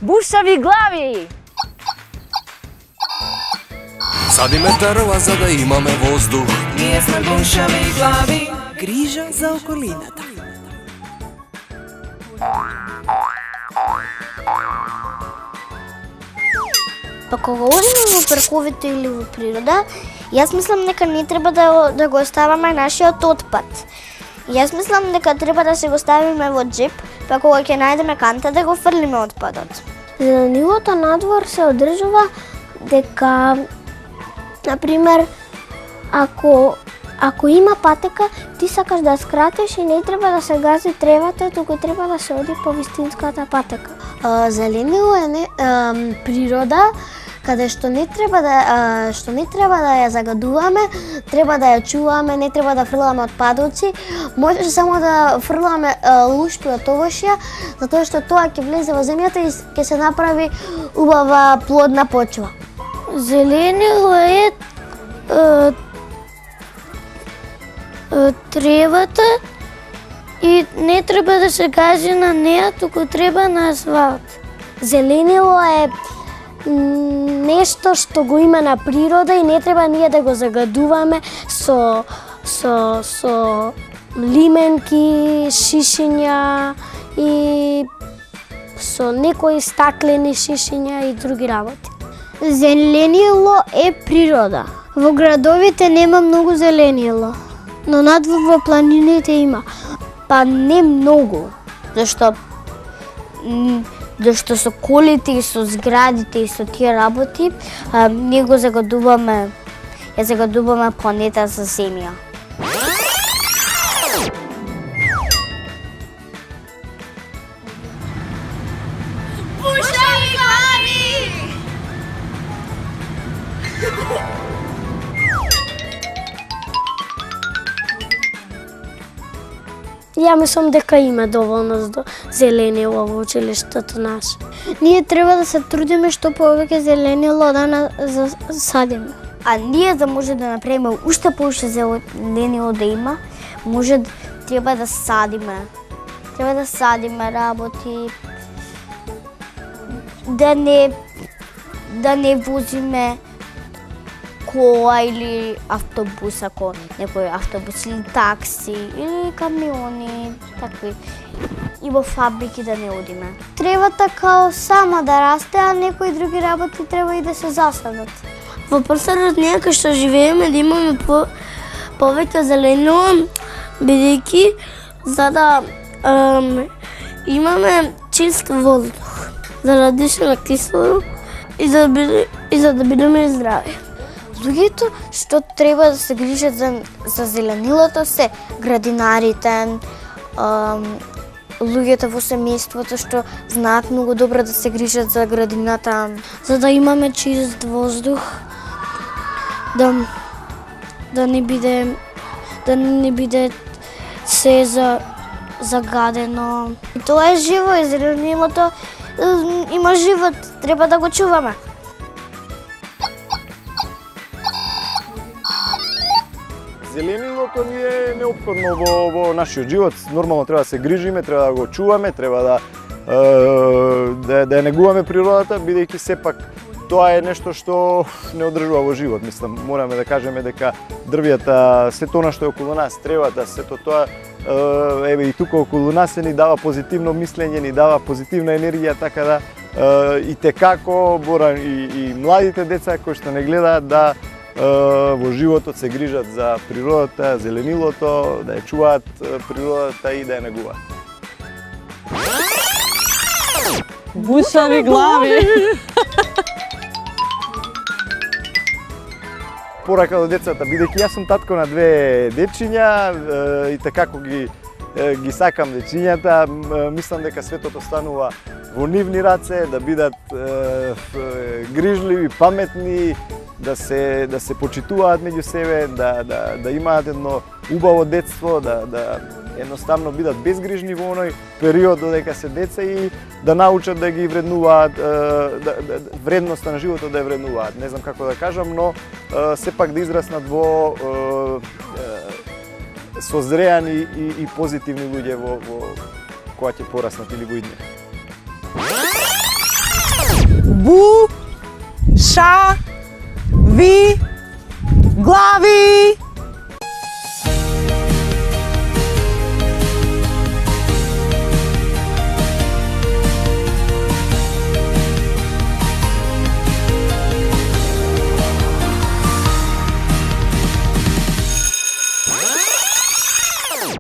Бушави глави! Садиме дрва за да имаме воздух. Ние сме бушави глави. Грижа за околината. Па кога одиме во парковите или во природа, јас мислам дека не треба да го оставаме нашиот отпад. Јас мислам дека треба да се го ставиме во джеп, па кога ќе најдеме канта да го фрлиме отпадот. Зеленилото надвор се одржува дека, например, ако има патека, ти сакаш да скратиш и не треба да се гази тревата, туку треба да се оди по вистинската патека. Зеленило е природа каде што не треба да ја загадуваме, треба да ја чуваме, не треба да фрламе отпадоци, може само да фрламе лушпи од овошја, затоа што тоа ќе влезе во земјата и ќе се направи убава плодна почва. Зеленило е тревата и не треба да се гази на неа, туку треба на асфалт. Зеленило е нешто што го има на природа и не треба ние да го загадуваме со лименки, шишиња и со некои стаклени шишиња и други работи. Зеленило е природа. Во градовите нема многу зеленило, но надвор во планините има. Па не многу, зашто со колите и со зградите и со тие работи, ние го загадуваме планета за земја. Бушави глави! Ја мислам дека има доволно зеленило во училиштето наше. Ние треба да се трудиме што повеќе зеленило да засадиме. А ние да може да направиме уште повеќе зеленило да има, треба да садиме. Треба да садиме работи, да не возиме кола или автобус, ако некој автобус или такси или камиони, такви. И во фабрики да не одиме. Тревата као сама да расте, а некои други работи треба и да се засадат. Во просторот ние кај што живееме да имаме повеќе зеленило, бидејќи за да имаме чист воздух, за да дишаме кисело и за да бидеме здрави. Луѓето што треба да се грижат за зеленилото се градинарите, луѓето во семејството што знаат многу добро да се грижат за градината, за да имаме чист воздух, да не биде се загадено. И тоа е живо и зеленилото има живот, треба да го чуваме. Зеленилото ни е неопходно во нашиот живот. Нормално треба да се грижиме, треба да го чуваме, треба да негуваме природата, бидејќи сепак тоа е нешто што не одржува во живот. Мислам, мораме да кажеме дека дрвјата, сето она што е околу нас, тревата, сето тоа еве и тука околу нас ни дава позитивно мислење, ни дава позитивна енергија, така да и текако бора и младите деца кои што не гледаат да во животот се грижат за природата, зеленилото, да ја чуваат природата и да ја негуваат. Бушави глави! Порака до децата, бидејќи јас сум татко на две дечиња и така ги сакам дечињата, мислам дека светот останува во нивни раце, да бидат грижливи, паметни, да се почитуваат меѓу себе, да имаат едно убаво детство, да едноставно бидат безгрижни во оној период додека се деца и да научат да ги вреднуваат, вредноста на животот да ја вреднуваат. Не знам како да кажам, но сепак да израснат во созреани и позитивни луѓе во кога ќе пораснат или во иднина. бу, ша, ви, глави.